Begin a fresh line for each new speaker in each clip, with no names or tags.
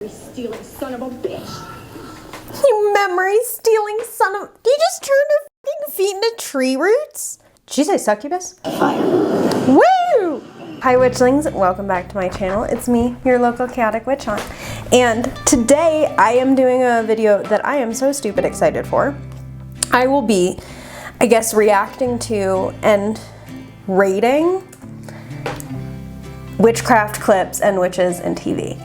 Stealing son of a bitch.
You memory stealing son of... You just turned her fucking feet into tree roots? Did she say succubus?
Fire.
Woo! Hi witchlings, welcome back to my channel. It's me, your local chaotic witch aunt. And today I am doing a video that I am so stupid excited for. I will be, I guess, reacting to and rating witchcraft clips and witches in TV.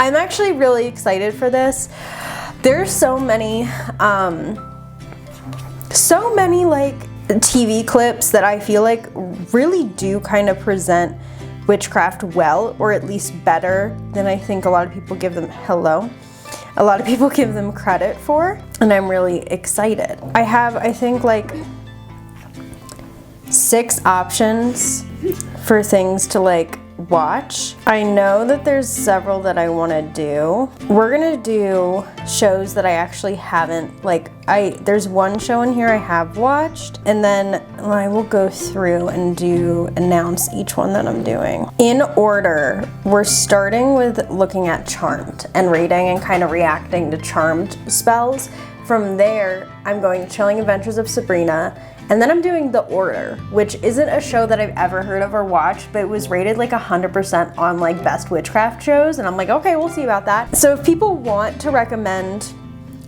I'm actually really excited for this. There's so many like TV clips that I feel like really do kind of present witchcraft well, or at least better than I think a lot of people give them, a lot of people give them credit for, and I'm really excited. I have, I think, like 6 options for things to like watch. I know that there's several that I want to do. We're gonna do shows that I actually haven't, like, there's one show in here I have watched, and then I will go through and announce each one that I'm doing. In order, we're starting with looking at Charmed and rating and kind of reacting to Charmed spells. From there, I'm going to Chilling Adventures of Sabrina, and then I'm doing The Order, which isn't a show that I've ever heard of or watched, but it was rated like 100% on like best witchcraft shows, and I'm like, okay, we'll see about that. So if people want to recommend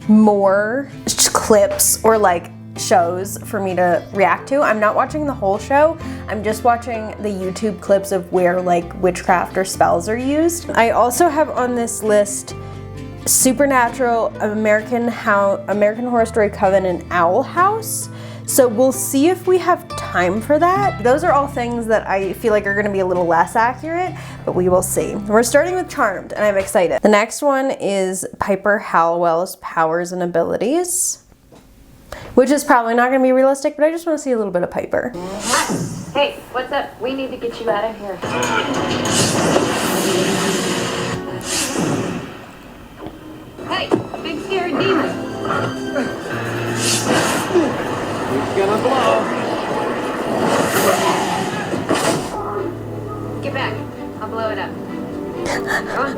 more clips or like shows for me to react to, I'm not watching the whole show. I'm just watching the YouTube clips of where like witchcraft or spells are used. I also have on this list Supernatural, American Horror Story Coven, and Owl House. So we'll see if we have time for that. Those are all things that I feel like are gonna be a little less accurate, but we will see. We're starting with Charmed, and I'm excited. The next one is Piper Halliwell's Powers and Abilities, which is probably not gonna be realistic, but I just wanna see a little bit of Piper.
Hey, what's up? We need to get you out of here. Hey, big scary demon.
It's gonna blow.
Get back. I'll blow it up. Go on.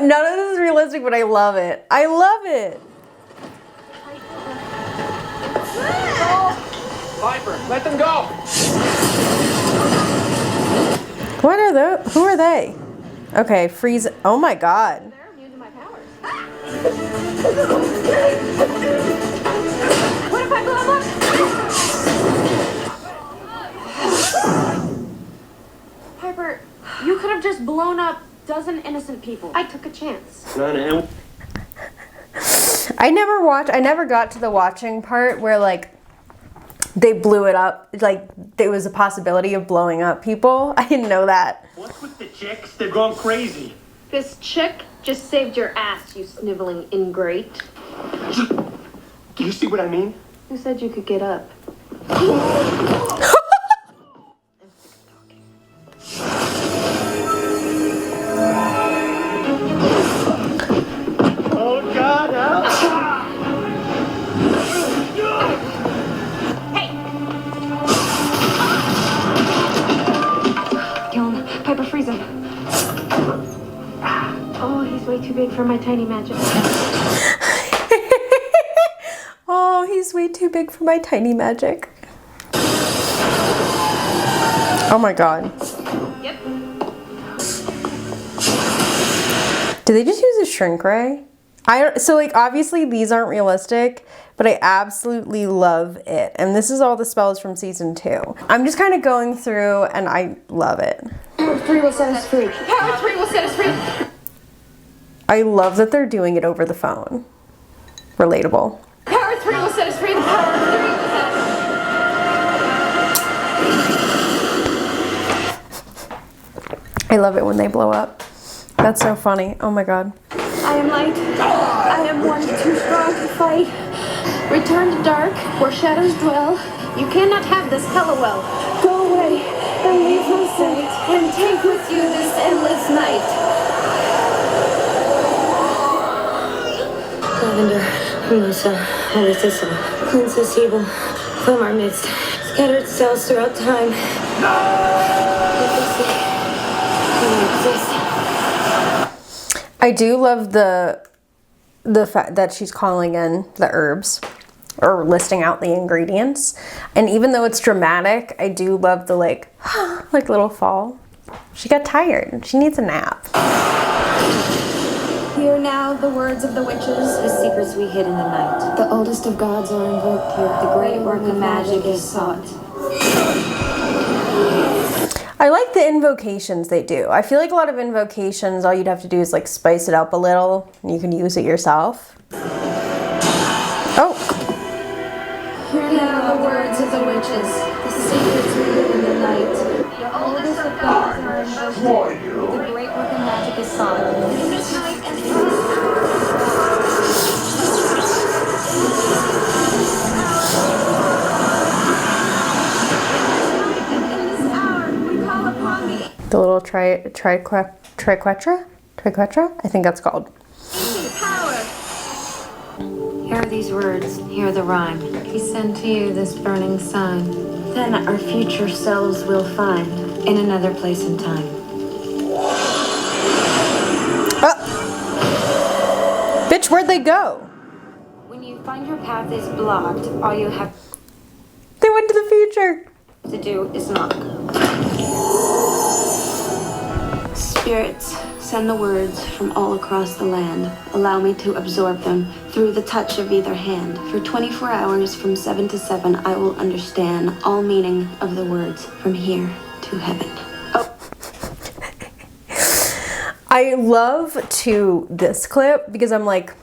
None of this is realistic, but I love it. I love it.
Piper, let them go.
What are those? Who are they? Okay, freeze. Oh my god.
They're using my powers. What if I blow up? Piper, you could have just blown up dozen innocent people. I took a chance.
No.
I never got to the watching part where like they blew it up, like there was a possibility of blowing up people. I didn't know that.
What's with the chicks? They're going crazy.
This chick just saved your ass, you sniveling ingrate.
Do you see what I mean?
Who said you could get up?
Oh God, help!
Hey! Kill him. Piper, freeze him. Oh, he's way too big for my tiny magic.
Oh, he's way too big for my tiny magic. Oh my god.
Yep.
Did they just use a shrink ray? So like obviously these aren't realistic, but I absolutely love it. And this is all the spells from season 2. I'm just kind of going through and I love it.
Power 3 will set us free. Power 3 will set us free.
I love that they're doing it over the phone. Relatable.
Power 3 will set us free. The power 3 will set us
I love it when they blow up. That's so funny. Oh my god.
I am light. I am one too strong to fight. Return to dark, where shadows dwell. You cannot have this hellowell. Go away and leave my sight, and take with you this endless night.
Lavender, Hermosa, Holy Thistle, cleanse this evil from our midst. Scattered cells throughout time.
I do love the fact that she's calling in the herbs or listing out the ingredients. And even though it's dramatic, I do love the like little fall. She got tired. She needs a nap.
Hear now the words of the witches.
The secrets we hid in the night.
The oldest of gods are invoked here.
The great work of magic is sought.
I like the invocations they do. I feel like a lot of invocations, all you'd have to do is like spice it up a little and you can use it yourself. Oh.
Hear now the words of the witches. The secrets we hid in the night.
The oldest of gods are invoked here. The great work of magic is sought.
The little triquetra? I think that's called.
Here are these words, hear the rhyme. He sent to you this burning sign. Then our future selves will find in another place and time.
Bitch, where'd they go?
When you find your path is blocked, all you have
They went to the future.
to do is knock. Spirits, send the words from all across the land. Allow me to absorb them through the touch of either hand. For 24 hours from 7 to 7, I will understand all meaning of the words from here to heaven. Oh.
I love this clip because I'm like,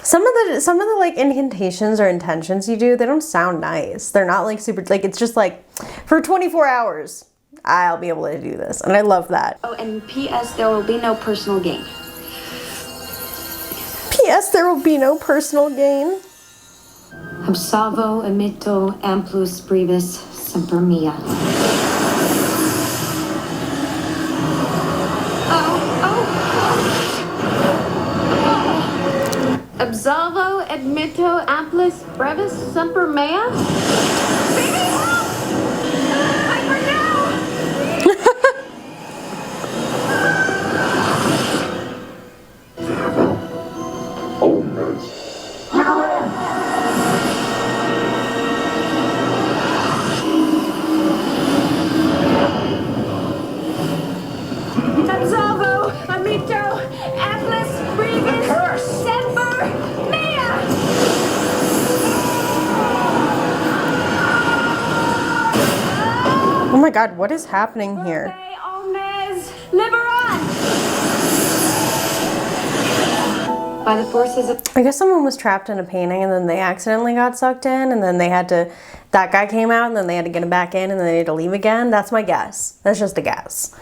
some of the like incantations or intentions you do, they don't sound nice. They're not like super, like it's just like for 24 hours. I'll be able to do this. And I love that.
Oh, and P.S. there will be no personal gain.
P.S. there will be no personal gain.
Obsalvo emitto amplus brevis semper mea. Obsalvo admitto amplis brevis semper mea? Baby, help! Piper, no! Obsalvo admitto amplis brevis semper mea!
Oh my god, what is happening here?
Omnes liberan! By the forces of...
I guess someone was trapped in a painting and then they accidentally got sucked in and then they had to, that guy came out and then they had to get him back in and then they had to leave again. That's my guess. That's just a guess.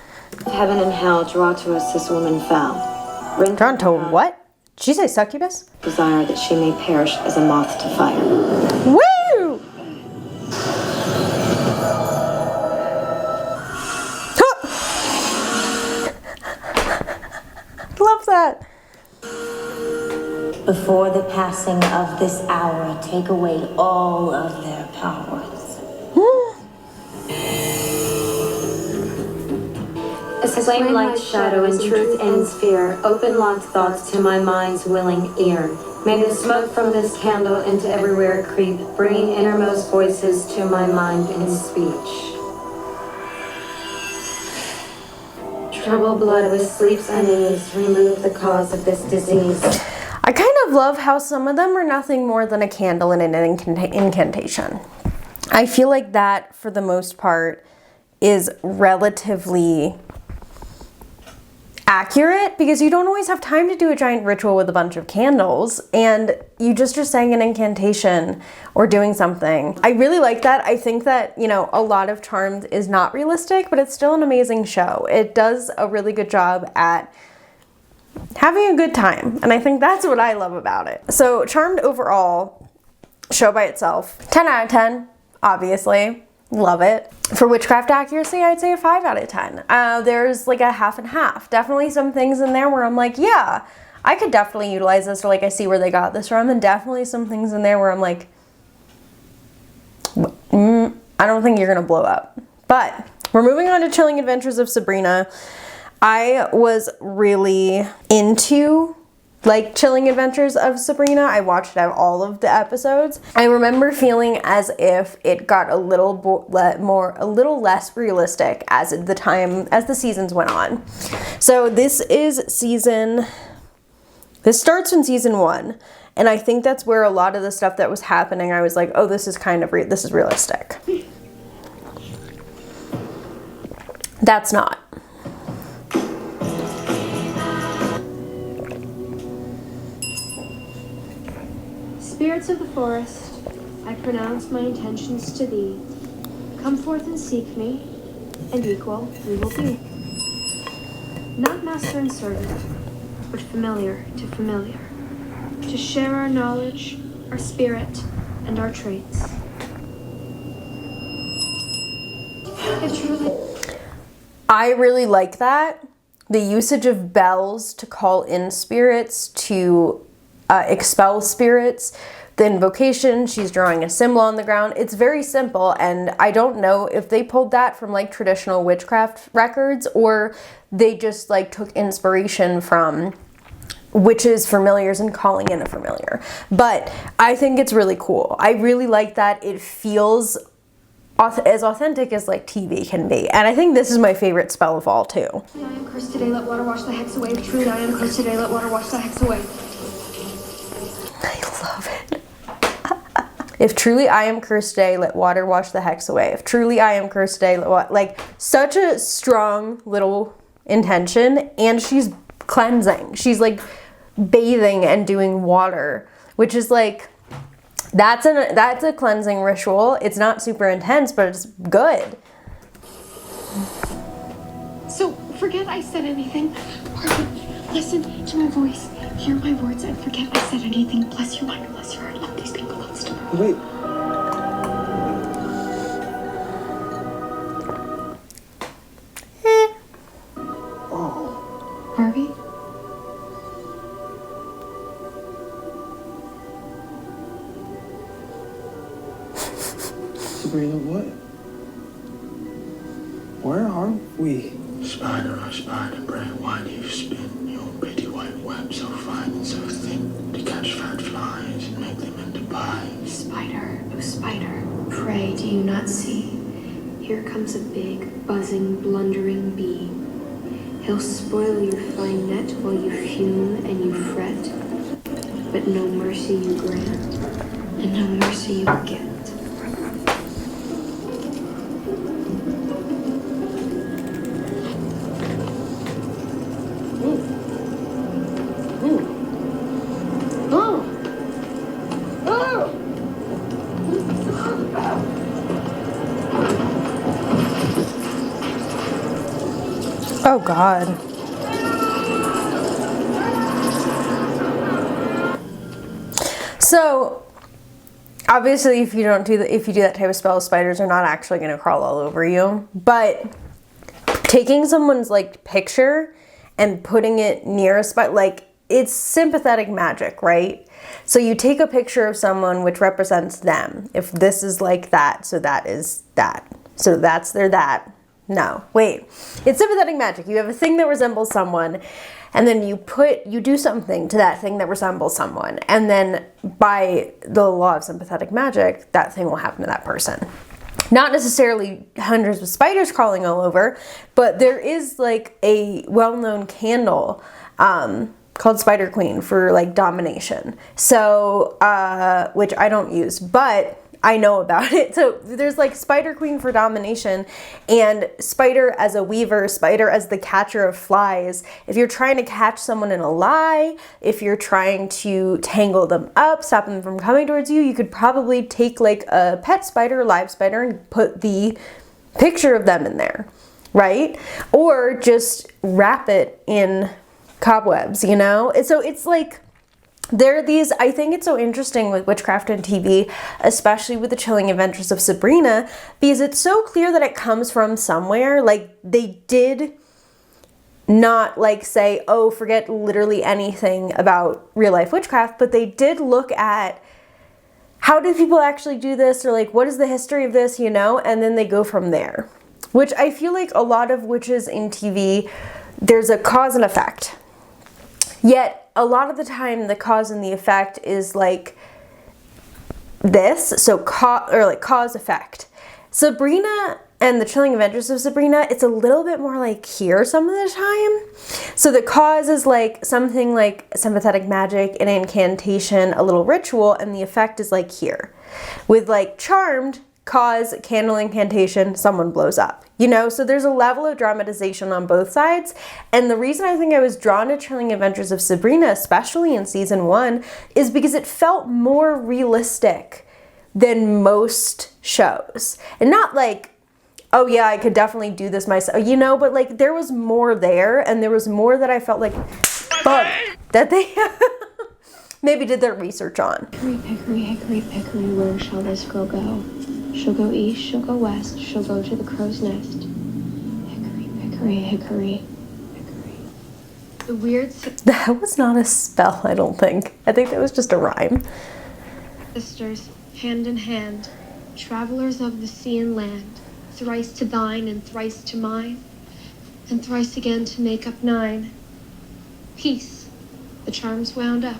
Heaven and hell draw to us this woman foul.
Drawn to what? Did she say succubus?
Desire that she may perish as a moth to fire.
Woo! Love that.
Before the passing of this hour, take away all of their powers.
Explain light, shadow, and truth ends fear. Open locked thoughts to my mind's willing ear. May the smoke from this candle into everywhere creep, bringing innermost voices to my mind in speech. Trouble blood with sleep's unease, remove the cause of this disease.
I kind of love how some of them are nothing more than a candle and an incantation. I feel like that, for the most part, is relatively accurate because you don't always have time to do a giant ritual with a bunch of candles and you just are saying an incantation or doing something. I really like that. I think that, you know, a lot of Charmed is not realistic, but it's still an amazing show. It does a really good job at having a good time, and I think that's what I love about it. So Charmed overall, show by itself, 10 out of 10, obviously. Love it. For witchcraft accuracy, I'd say a 5 out of 10. There's like a half and half. Definitely some things in there where I'm like, yeah, I could definitely utilize this, or like I see where they got this from, and definitely some things in there where I'm like, I don't think you're gonna blow up. But we're moving on to Chilling Adventures of Sabrina. I was really into like Chilling Adventures of Sabrina. I watched out all of the episodes. I remember feeling as if it got a little less realistic as the seasons went on. So this starts in season 1, and I think that's where a lot of the stuff that was happening, I was like, oh, this is this is realistic. That's not.
Spirits of the forest, I pronounce my intentions to thee. Come forth and seek me, and equal we will be. Not master and servant, but familiar to familiar. To share our knowledge, our spirit, and our traits.
I really like that. The usage of bells to call in spirits, to expel spirits. The invocation, she's drawing a symbol on the ground. It's very simple, and I don't know if they pulled that from like traditional witchcraft records, or they just like took inspiration from witches' familiars and calling in a familiar. But I think it's really cool. I really like that. It feels as authentic as like TV can be. And I think this is my favorite spell of all too.
I am cursed today, let water wash the hex away. If truly I am cursed today, let water wash the hex away.
I love it. If truly I am cursed today, let water wash the hex away. If truly I am cursed today, like such a strong little intention, and she's cleansing. She's like bathing and doing water, which is like, that's a cleansing ritual. It's not super intense, but it's good.
So, forget I said anything. Pardon, listen to my voice. Hear my words and forget I said anything. Bless your mind, bless your heart. Love these people. Let's do it.
Wait.
Oh. Harvey?
Sabrina, what? Where are we?
Spider, oh spider brain, why do you spin your pretty white web so fine and so thin to catch fat flies and make them into pies?
Spider, oh spider, pray do you not see? Here comes a big, buzzing, blundering bee. He'll spoil your fine net while you fume and you fret, but no mercy you grant, and no mercy you get.
Oh God. So obviously if you do that type of spell, spiders are not actually going to crawl all over you, but taking someone's like picture and putting it near a spider, like, it's sympathetic magic, right? So you take a picture of someone which represents them. If this is like that, so that is that. So that's their that. No, wait. It's sympathetic magic. You have a thing that resembles someone, and then you do something to that thing that resembles someone, and then by the law of sympathetic magic, that thing will happen to that person. Not necessarily hundreds of spiders crawling all over, but there is like a well-known candle called Spider Queen for like domination. So, which I don't use, but I know about it. So there's like Spider Queen for domination, and Spider as a weaver, Spider as the catcher of flies. If you're trying to catch someone in a lie, if you're trying to tangle them up, stop them from coming towards you, you could probably take like a pet spider, live spider, and put the picture of them in there, right? Or just wrap it in cobwebs, you know? So it's like, there are these, I think it's so interesting with witchcraft and TV, especially with the Chilling Adventures of Sabrina, because it's so clear that it comes from somewhere. Like, they did not like say, oh, forget literally anything about real life witchcraft, but they did look at how do people actually do this, or like what is the history of this, you know, and then they go from there. Which I feel like a lot of witches in TV, there's a cause and effect. Yet a lot of the time the cause and the effect is like this, so cause effect. Sabrina and the Chilling Adventures of Sabrina, it's a little bit more like here some of the time. So the cause is like something like sympathetic magic, an incantation, a little ritual, and the effect is like here. With like Charmed, cause, candle incantation, someone blows up. You know, so there's a level of dramatization on both sides. And the reason I think I was drawn to Chilling Adventures of Sabrina, especially in season 1, is because it felt more realistic than most shows. And not like, oh yeah, I could definitely do this myself, you know, but like there was more there, and there was more that I felt like, fuck, that they maybe did their research on.
Hickory, hickory, hickory, hickory, where shall this girl go? She'll go east, she'll go west, she'll go to the crow's nest. Hickory, hickory, hickory, hickory. The weird
That was not a spell, I don't think. I think that was just a rhyme.
sisters, hand in hand, travelers of the sea and land, thrice to thine and thrice to mine, and thrice again to make up 9. Peace, the charm's wound up.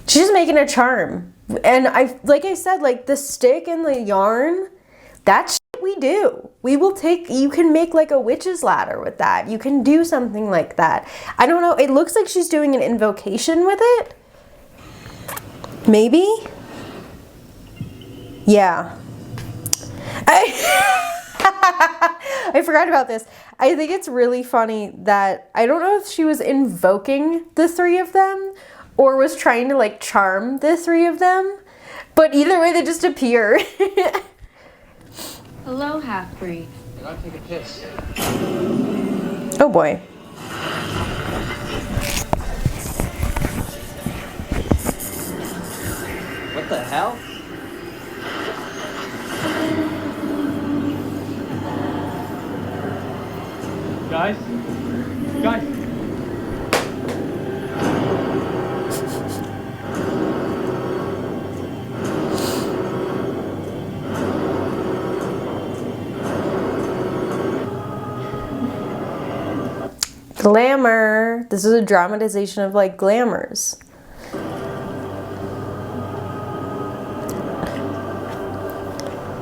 She's making a charm. And like I said, like the stick and the yarn, that's shit we do. We will take, you can make like a witch's ladder with that. You can do something like that. I don't know, it looks like she's doing an invocation with it. Maybe? Yeah. I forgot about this. I think it's really funny that, I don't know if she was invoking the 3 of them or was trying to like charm the 3 of them, but either way they just appear.
Hello, half-breed.
I gotta take a piss.
Oh boy.
What the hell? Guys? Guys?
Glamour. This is a dramatization of like glamours.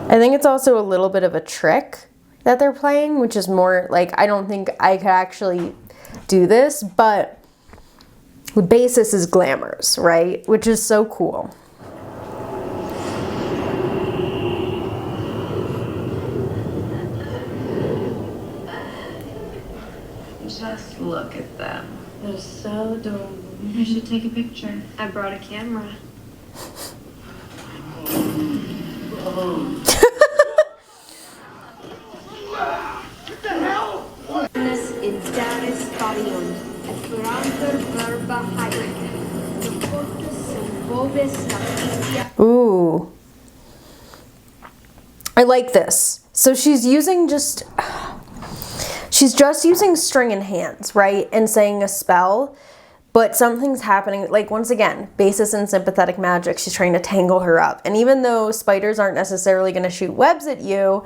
I think it's also a little bit of a trick that they're playing, which is more like, I don't think I could actually do this, but the basis is glamours, right? Which is so cool.
Just look at them.
They're so adorable. I should take a picture. I brought a camera.
Ooh. I like this. So she's using just using string and hands, right? And saying a spell, but something's happening. Like, once again, basis in sympathetic magic. She's trying to tangle her up. And even though spiders aren't necessarily going to shoot webs at you,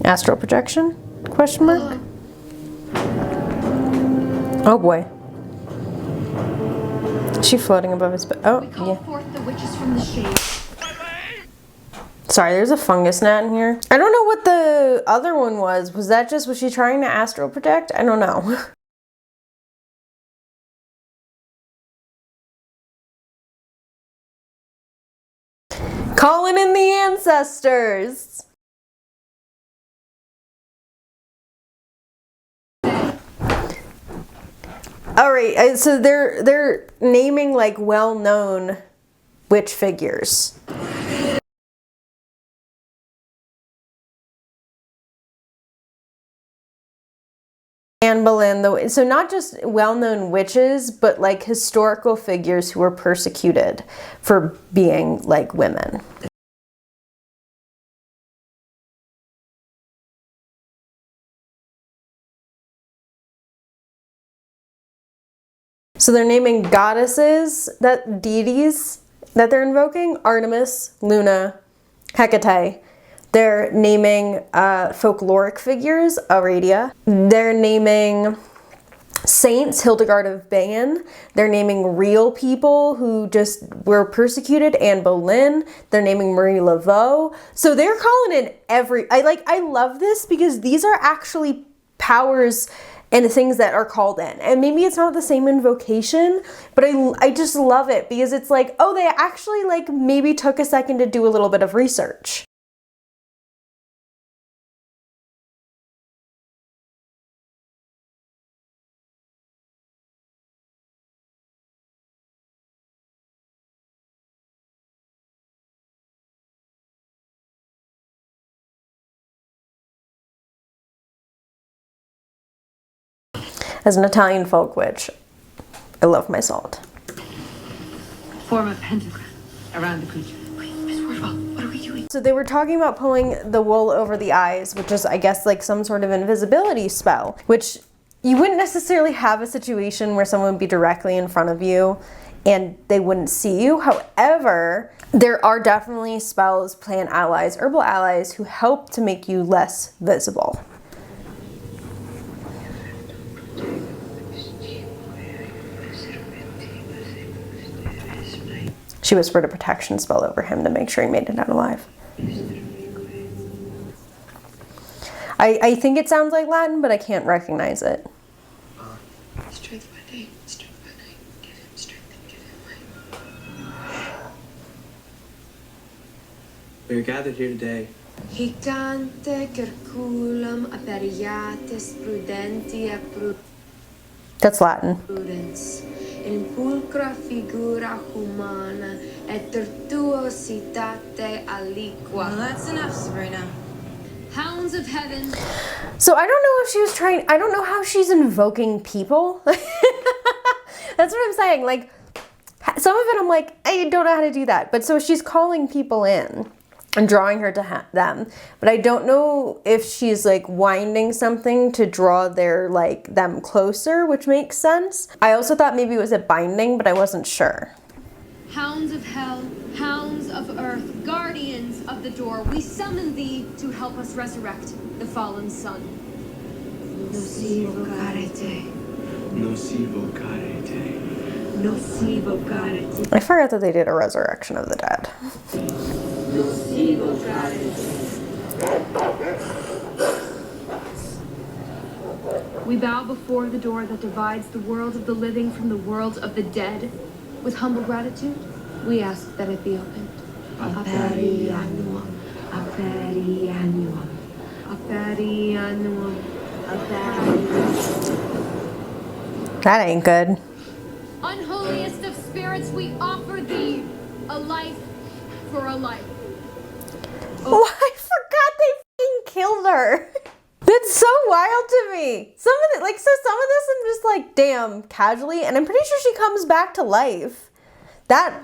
astral projection? Question mark? Oh boy. Is she floating above his bed? Oh, yeah.
Forth the witches from the shade.
Sorry, there's a fungus gnat in here. I don't know what the other one was. Was she trying to astral project? I don't know. Calling in the ancestors. All right, so they're naming like well-known witch figures. Anne Boleyn, so not just well-known witches, but like historical figures who were persecuted for being like women. So they're naming goddesses, deities that they're invoking: Artemis, Luna, Hecate. They're naming folkloric figures, Aradia. They're naming saints, Hildegard of Bingen. They're naming real people who just were persecuted, Anne Boleyn. They're naming Marie Laveau. So they're calling in I love this because these are actually powers and things that are called in. And maybe it's not the same invocation, but I just love it because it's like, oh, they actually like maybe took a second to do a little bit of research. As an Italian folk witch, I love my salt.
Form a pentagram around the creature. Wait, Miss Wardwell, what are we doing?
So they were talking about pulling the wool over the eyes, which is, I guess, like some sort of invisibility spell, which you wouldn't necessarily have a situation where someone would be directly in front of you and they wouldn't see you. However, there are definitely spells, plant allies, herbal allies who help to make you less visible. She whispered a protection spell over him to make sure he made it out alive. I think it sounds like Latin, but I can't recognize it.
Strength by day, strength by night. Give him strength and give him light.
We are gathered here today.
Hicante circulum aperiatis prudentia
That's Latin.
prudens. In pulcra figura humana et tortuositate aliqua.
Well, that's enough, Sabrina.
Hounds of heaven.
So I don't know if she was trying, I don't know how she's invoking people. That's what I'm saying. Like, some of it I'm like, I don't know how to do that. But so she's calling people in and drawing her to them. But I don't know if she's like winding something to draw them closer, which makes sense. I also thought maybe it was a binding, but I wasn't sure.
Hounds of hell, hounds of earth, guardians of the door, we summon thee to help us resurrect the fallen sun.
Nocivo carete.
Nocivo carete.
Nocivo carete.
I forgot that they did a resurrection of the dead.
Nocivo carete.
We bow before the door that divides the world of the living from the world of the dead. With humble gratitude, we ask that it be opened.
Aperi annuum. Aperi annuum.
Aperi annuum.
That ain't good.
Unholiest of spirits, we offer thee a life for a life.
Oh, I forgot they f***ing killed her. That's so wild to me. Some of this I'm just like, damn, casually, and I'm pretty sure she comes back to life. That,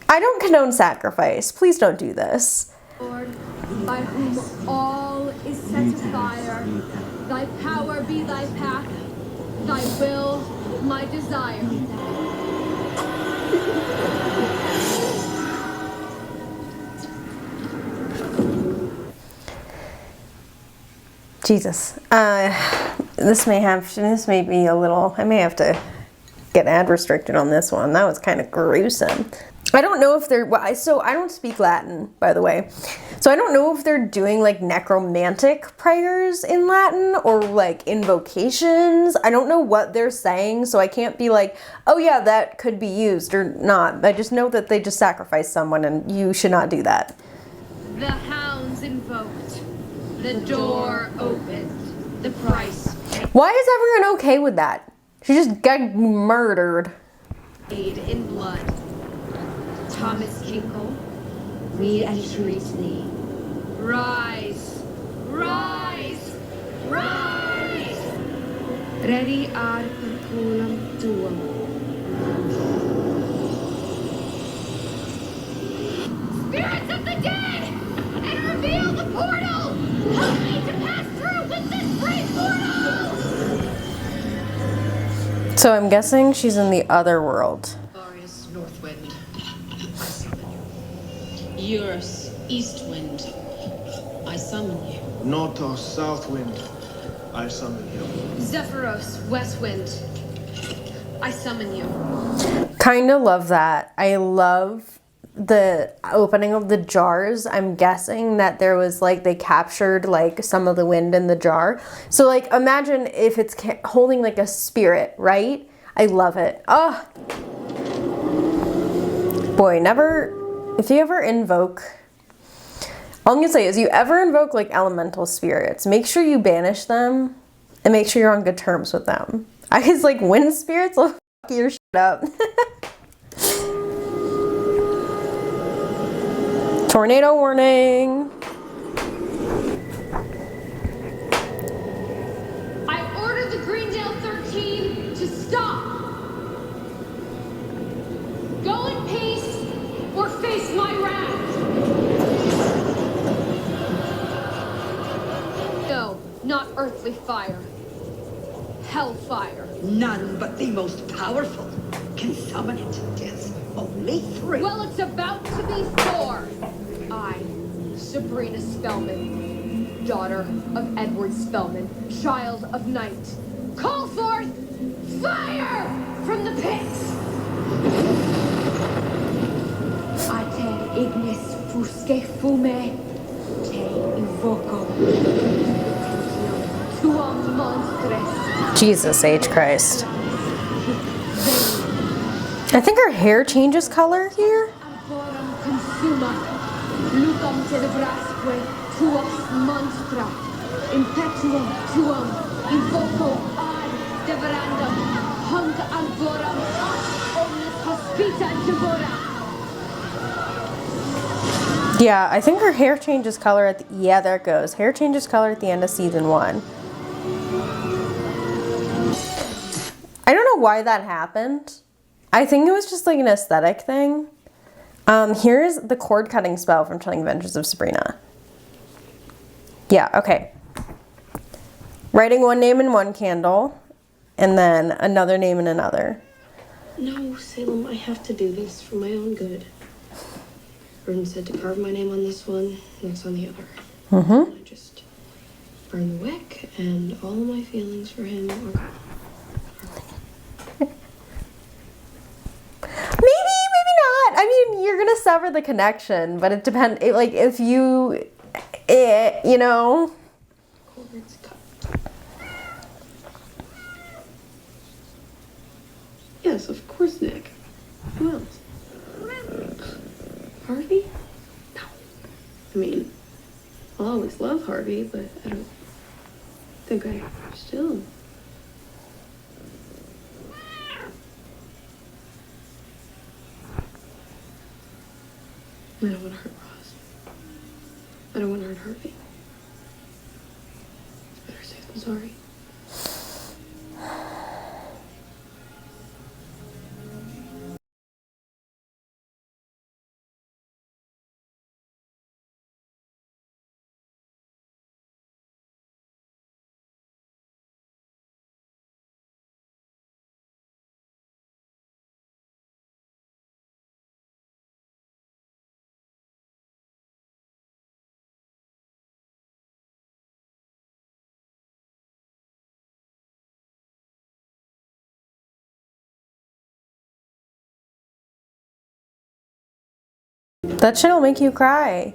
I don't condone sacrifice. Please don't do this.
Lord, by whom all is set afire, thy power be thy path, thy will my desire.
Jesus. This may be a little, I may have to get ad restricted on this one. That was kind of gruesome. I don't know if they're, so I don't speak Latin, by the way. So I don't know if they're doing like necromantic prayers in Latin or like invocations. I don't know what they're saying, so I can't be like, oh yeah, that could be used or not. I just know that they just sacrificed someone and you should not do that.
The hounds invoked, the door opened, the price
Why is everyone okay with that? She just got murdered.
paid in blood. Thomas Kinkle,
We entreat thee.
rise, rise, rise!
Ready ad perculum tuum. Spirits of the dead! And reveal the portal! Help me to pass through with this great portal!
So I'm guessing she's in the other world.
Glorious Northwind, I summon you. Eurus, Eastwind, I summon you.
Notos, Southwind, I summon you.
Zephyros, Westwind, I summon you.
Kind of love that. I love the opening of the jars. I'm guessing that there was like, they captured like some of the wind in the jar. So like imagine if it's holding like a spirit, right? I love it. Oh, boy, if you ever invoke, all I'm gonna say is you ever invoke like elemental spirits, make sure you banish them and make sure you're on good terms with them. I was like, wind spirits will fuck your shit up. Tornado warning.
I order the Greendale 13 to stop. Go in peace or face my wrath. No, not earthly fire. Hellfire.
None but the most powerful can summon it. Tis only three.
Well, it's about to be four. I, Sabrina Spellman, daughter of Edward Spellman, child of night, call forth fire from the pits! Ate ignis fusque fume, te invoco. Tuam monstres.
Jesus H. Christ. I think her hair changes color here.
Lucam celebrasque tuas monstra, impetuum tuum, invoco ad deverandum, hunc alvoram, omnis hospita devora.
Yeah, I think her hair changes color at the, yeah, there it goes. Hair changes color at the end of season 1. I don't know why that happened. I think it was just like an aesthetic thing. Here's the cord cutting spell from Chilling Adventures of Sabrina. Yeah, okay. Writing one name in one candle, and then another name in another.
No, Salem, I have to do this for my own good. Vern said to carve my name on this one, next on the other.
Mm-hmm.
I just burn the wick, and all of my feelings for him are gone.
Maybe not. I mean, you're gonna sever the connection, but it depends. Like, if you, you know.
Cords cut. Yes, of course, Nick. Who else? Harvey? No. I mean, I'll always love Harvey, but I don't think I still. I don't want to hurt Ross. I don't want to hurt Harvey. It's better safe than sorry.
That shit'll make you cry.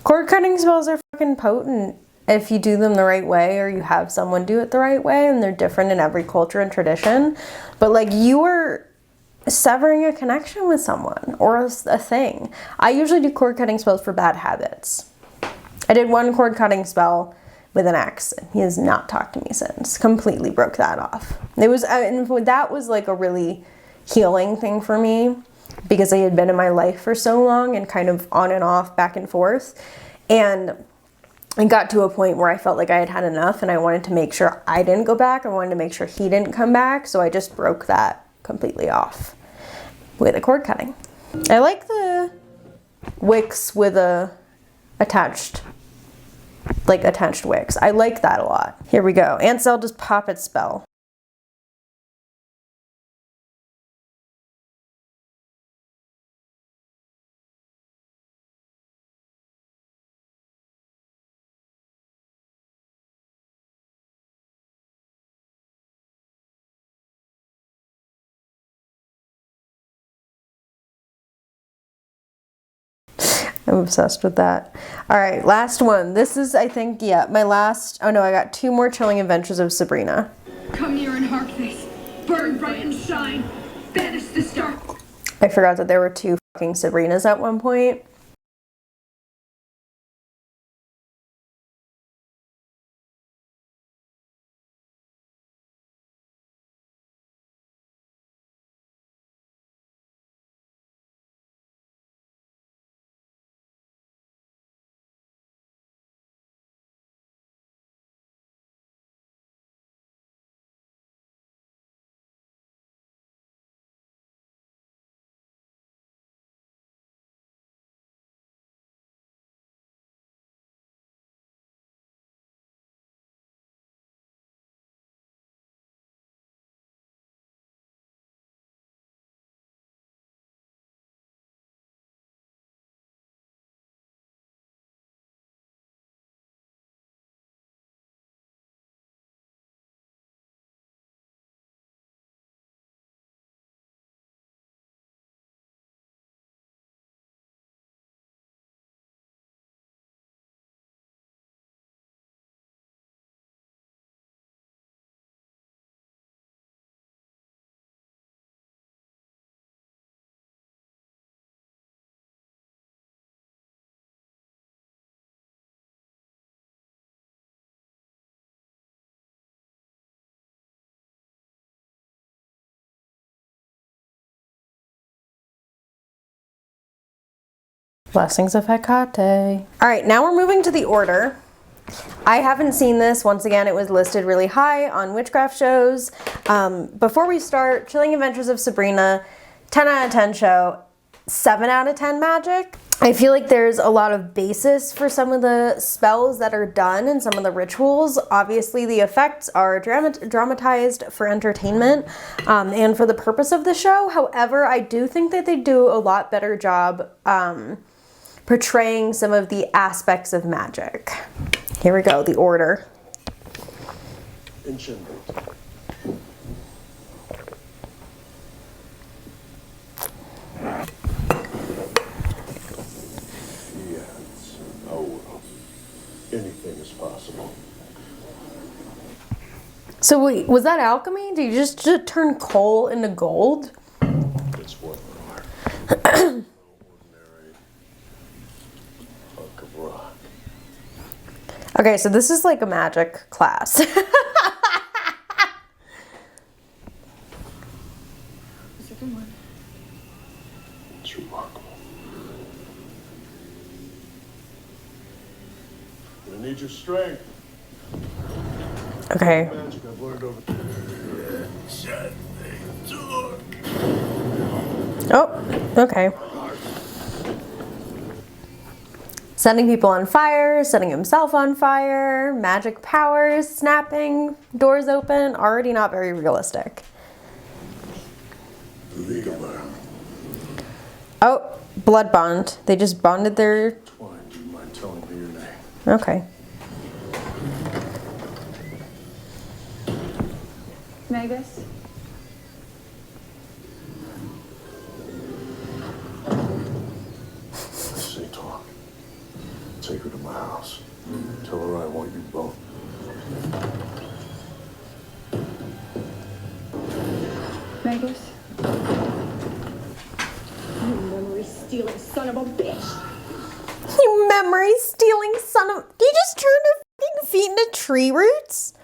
Cord cutting spells are fucking potent if you do them the right way, or you have someone do it the right way, and they're different in every culture and tradition. But like, you are severing a connection with someone or a thing. I usually do cord cutting spells for bad habits. I did one cord cutting spell with an ex. He has not talked to me since. Completely broke that off. It was, and that was like a really healing thing for me, because I had been in my life for so long and kind of on and off, back and forth. And it got to a point where I felt like I had had enough and I wanted to make sure I didn't go back. I wanted to make sure he didn't come back. So I just broke that completely off with a cord cutting. I like the wicks with a attached wicks. I like that a lot. Here we go. Ansel, just pop its spell. I'm obsessed with that. All right, last one. This is, I think, yeah, my last. Oh no, I got 2 more Chilling Adventures of Sabrina.
Come near and hark this. Burn bright and shine. Banish this dark.
I forgot that there were 2 fucking Sabrinas at one point. Blessings of Hecate. All right, now we're moving to the order. I haven't seen this. Once again, it was listed really high on Witchcraft shows. Before we start, Chilling Adventures of Sabrina, 10 out of 10 show, 7 out of 10 magic. I feel like there's a lot of basis for some of the spells that are done and some of the rituals. Obviously, the effects are dramatized for entertainment and for the purpose of the show. However, I do think that they do a lot better job portraying some of the aspects of magic. Here we go, the order.
Enchantment. Yes. Oh, anything is possible.
So wait, was that alchemy? Did you just turn coal into gold?
It's what we are.
Okay, so this is like a magic class.
It's remarkable. I need your strength.
Okay.
Magic I've learned over. Shut the door.
Oh, okay. Setting people on fire, setting himself on fire, magic powers, snapping, doors open, already not very realistic. Oh, blood bond. They just bonded their...
Twine, do you mind telling me your name?
Okay.
Magus?
Take her to my house. Tell her I want you both.
Magus? You memory-stealing son of a bitch!
You memory-stealing son of... You just turned her fucking feet into tree roots?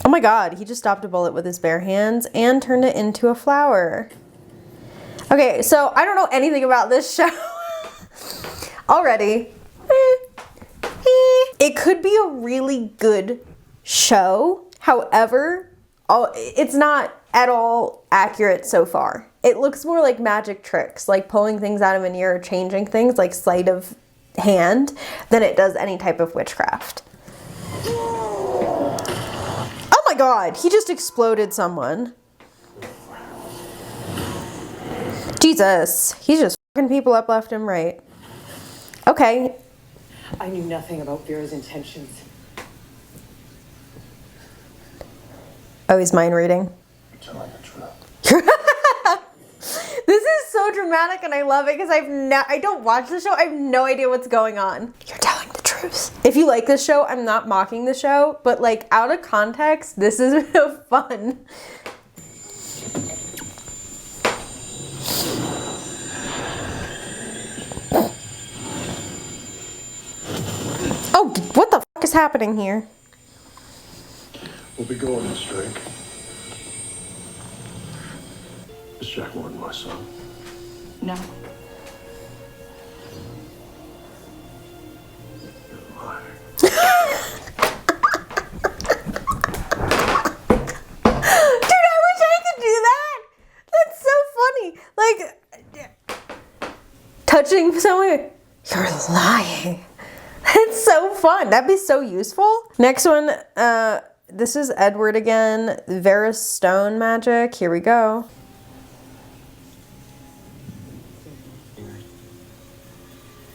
Oh my god, he just stopped a bullet with his bare hands and turned it into a flower. Okay, so I don't know anything about this show already. It could be a really good show. However, it's not at all accurate so far. It looks more like magic tricks, like pulling things out of an ear or changing things, like sleight of hand, than it does any type of witchcraft. Oh my god, he just exploded someone. Jesus, he's just fucking people up left and right. Okay.
I knew nothing about Vera's intentions.
Oh, he's mind reading. This is so dramatic and I love it because I don't watch the show. I have no idea what's going on. You're telling the truth. If you like this show, I'm not mocking the show, but like out of context, this is fun. Oh, what the fuck is happening here?
We'll be going this drink. Is Jack Morton my son?
No.
You're a liar.
Dude, I wish I could do that. That's so funny. Like, touching someone, you're lying. It's so fun. That'd be so useful. Next one, this is Edward again. Vera's stone magic. Here we go.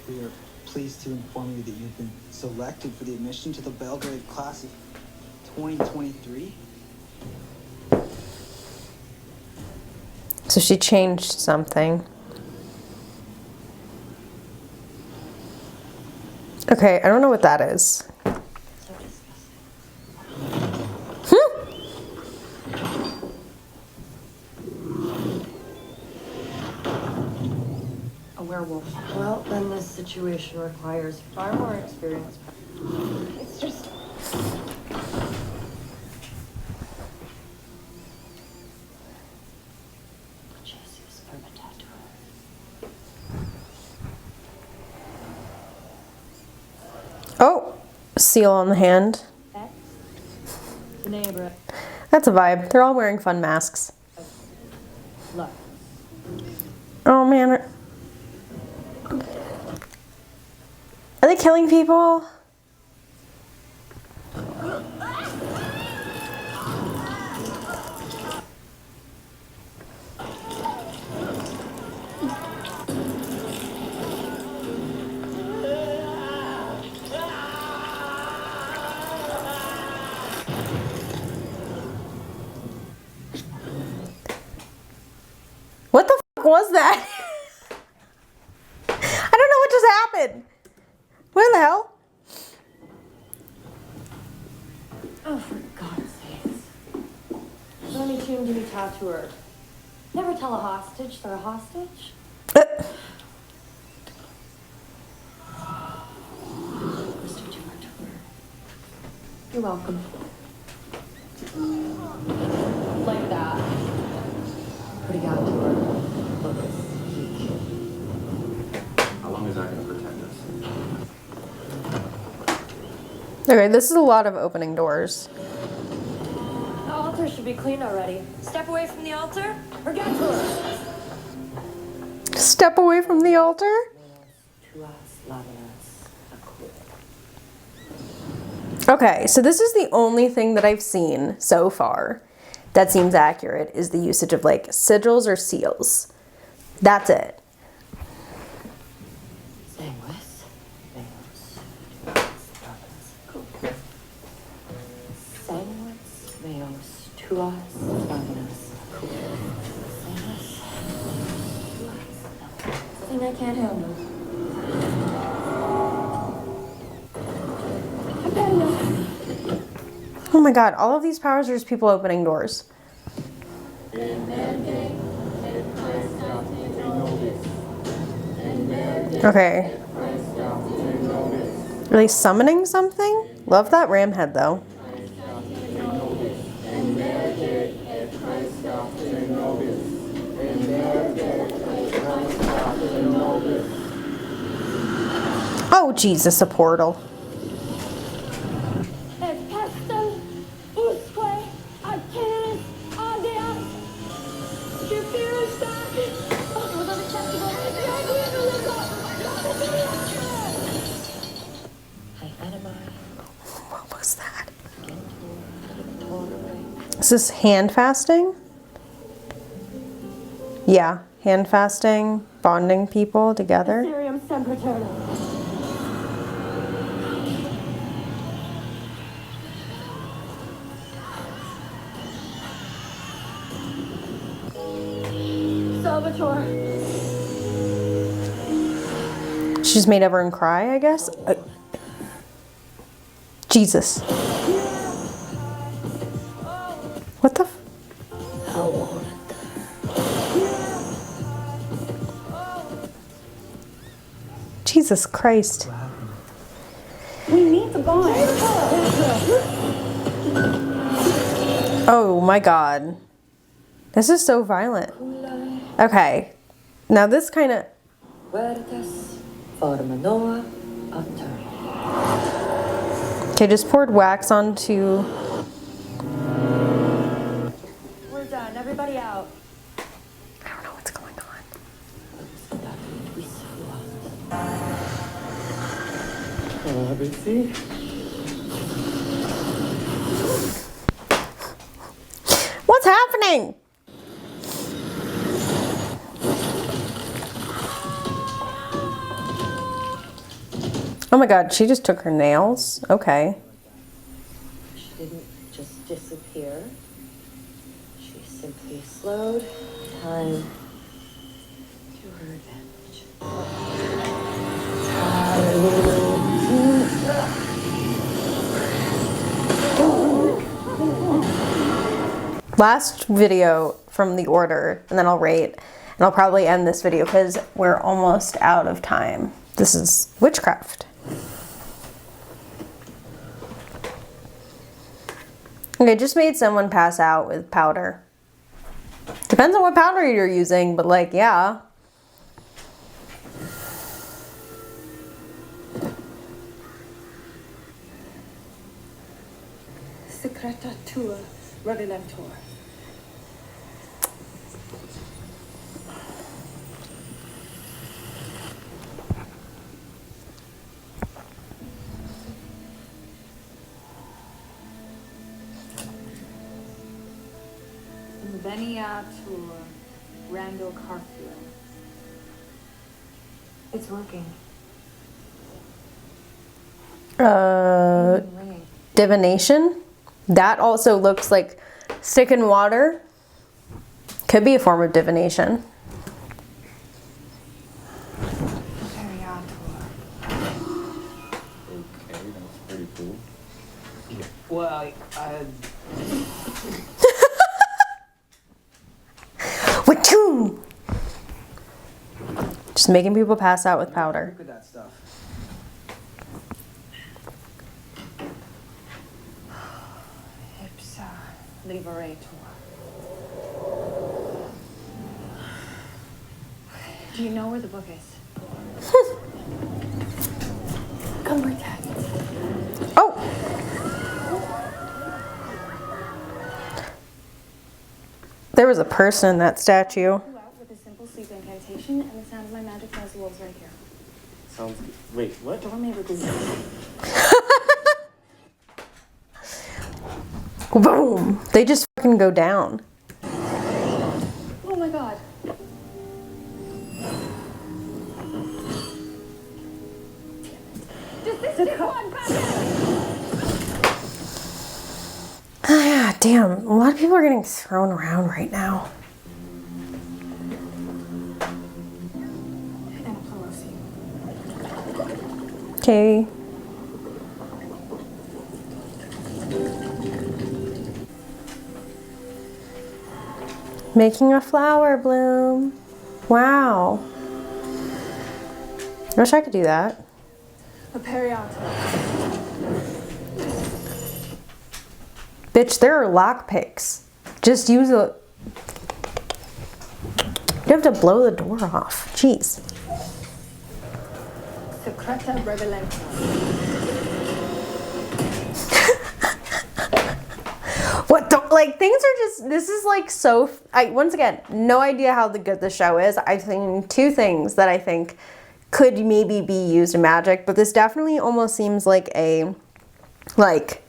We are pleased to inform you that you've been selected for the admission to the Belgrade class of 2023.
So she changed something. Okay, I don't know what that is.
A werewolf. Well, then this situation requires far more experience. It's just... Jesus, permatator.
Oh, seal on the hand. That's a vibe. They're all wearing fun masks.
Look.
Oh man. Are they killing people? What the fuck was that? I don't know what just happened. What the hell?
Oh, for God's sakes. Let me tune to be tattooer. Never tell a hostage they're a hostage. Mr. Tattooer. You're welcome. Like that. Pretty out to her. Focus.
How long is that going to protect us?
Okay, this is a lot of opening doors.
The altar should be clean already. Step away from the altar or get to her.
Step away from the altar? Okay, so this is the only thing that I've seen so far that seems accurate is the usage of like sigils or seals. That's it.
Thing I can't handle.
Oh my god, all of these powers are just people opening doors. Okay. Are they summoning something? Love that ram head though. Oh, Jesus, a portal. What was that? Is this hand fasting? Yeah, hand fasting, bonding people together.
Salvatore.
She's made everyone cry, I guess. Jesus. What the? Jesus Christ.
We need to go.
Oh my God. This is so violent. Okay. Now this kind of... Okay, just poured wax onto...
We're done. Everybody out.
I don't know what's going on. What's happening? Oh my God, she just took her nails? Okay.
She didn't just disappear. She simply slowed time to her advantage.
Last video from the order, and then I'll rate, and I'll probably end this video because we're almost out of time. This is Witchcraft. Okay, just made someone pass out with powder. Depends on what powder you're using, but like, yeah.
Secreta tua revelentur.
Veniatur Randall Carfield. It's working.
Divination. That also looks like stick in water. Could be a form of divination.
Okay, that's pretty cool.
Yeah. Well,
Wachoo! Just making people pass out with powder.
Look at that stuff.
Ipsa Liberator. Do you know where the book is? Come bring that.
Oh! There was a person in that statue.
With a simple sleep incantation and the sound of my magic tells the wolves right here.
Sounds good. Wait, what?
Door may repeat.
Boom! They just fucking go down.
Oh my God.
Ah, damn. A lot of people are getting thrown around right now. Okay. Making a flower bloom. Wow. I wish I could do that.
A perianto.
Bitch, there are lockpicks. Just use a... You have to blow the door off. Jeez.
Secreta Revelentor.
What the, like, things are just, this is like so, once again, no idea how good the show is. I've seen two things that I think could maybe be used in magic, but this definitely almost seems like a, like,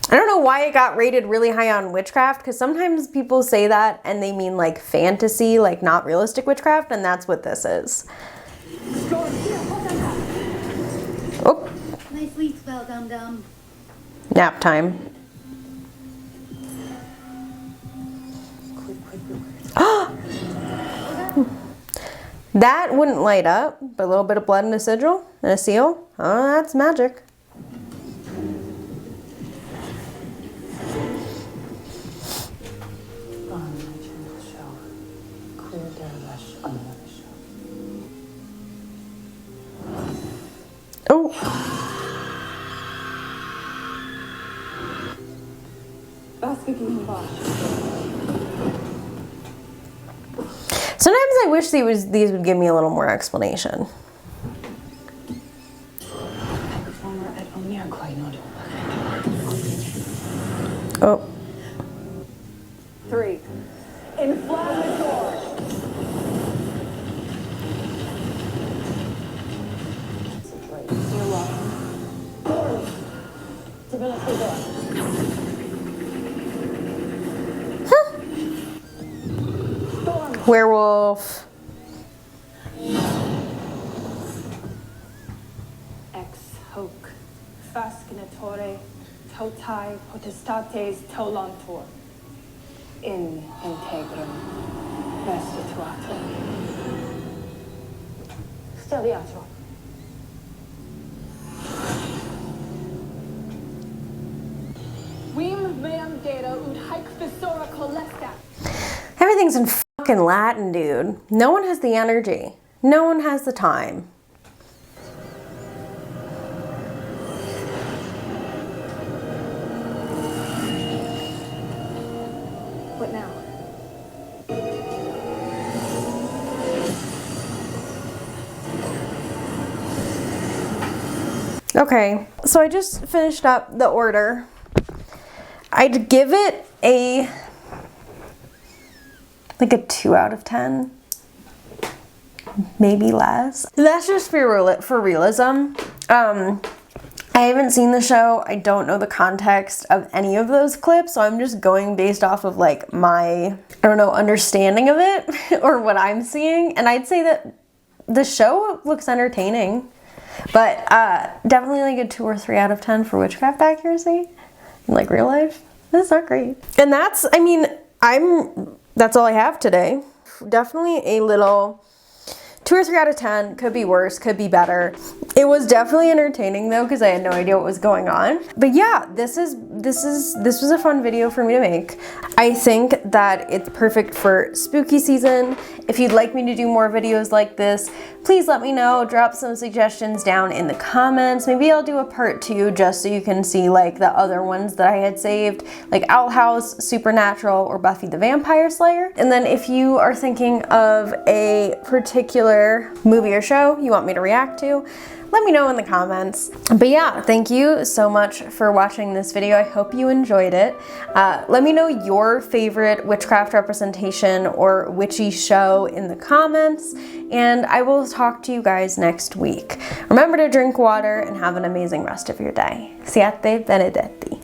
I don't know why it got rated really high on witchcraft, because sometimes people say that and they mean like fantasy, like not realistic witchcraft, and that's what this is. Oh.
Nice sleep spell, dum-dum.
Nap time. That wouldn't light up, but a little bit of blood and a sigil and a seal. Oh, that's magic. Oh. Sometimes I wish these would give me a little more explanation. Oh.
3. Inflammator. You're welcome.
Werewolf.
Ex hoc fascinatore totae potestates tolantur in integrum restituator. Stelliator. Vim meam data ut haec fissura colesta.
Everything's in fucking Latin, dude. No one has the energy. No one has the time.
What now?
Okay, so I just finished up the order. I'd give it a, like a 2 out of 10. Maybe less. That's just for realism. I haven't seen the show. I don't know the context of any of those clips, so I'm just going based off of like my, I don't know, understanding of it or what I'm seeing. And I'd say that the show looks entertaining, but definitely like a 2 or 3 out of 10 for witchcraft accuracy. In like real life, that's not great. And that's, I mean, that's all I have today. Definitely a little 2 or 3 out of 10, could be worse, could be better. It was definitely entertaining though, because I had no idea what was going on. But yeah, this was a fun video for me to make. I think that it's perfect for spooky season. If you'd like me to do more videos like this, please let me know. Drop some suggestions down in the comments. Maybe I'll do a part 2 just so you can see like the other ones that I had saved, like Owl House, Supernatural, or Buffy the Vampire Slayer. And then if you are thinking of a particular movie or show you want me to react to, let me know in the comments. But yeah, thank you so much for watching this video. I hope you enjoyed it. Let me know your favorite witchcraft representation or witchy show in the comments, and I will talk to you guys next week. Remember to drink water and have an amazing rest of your day. Siate benedetti.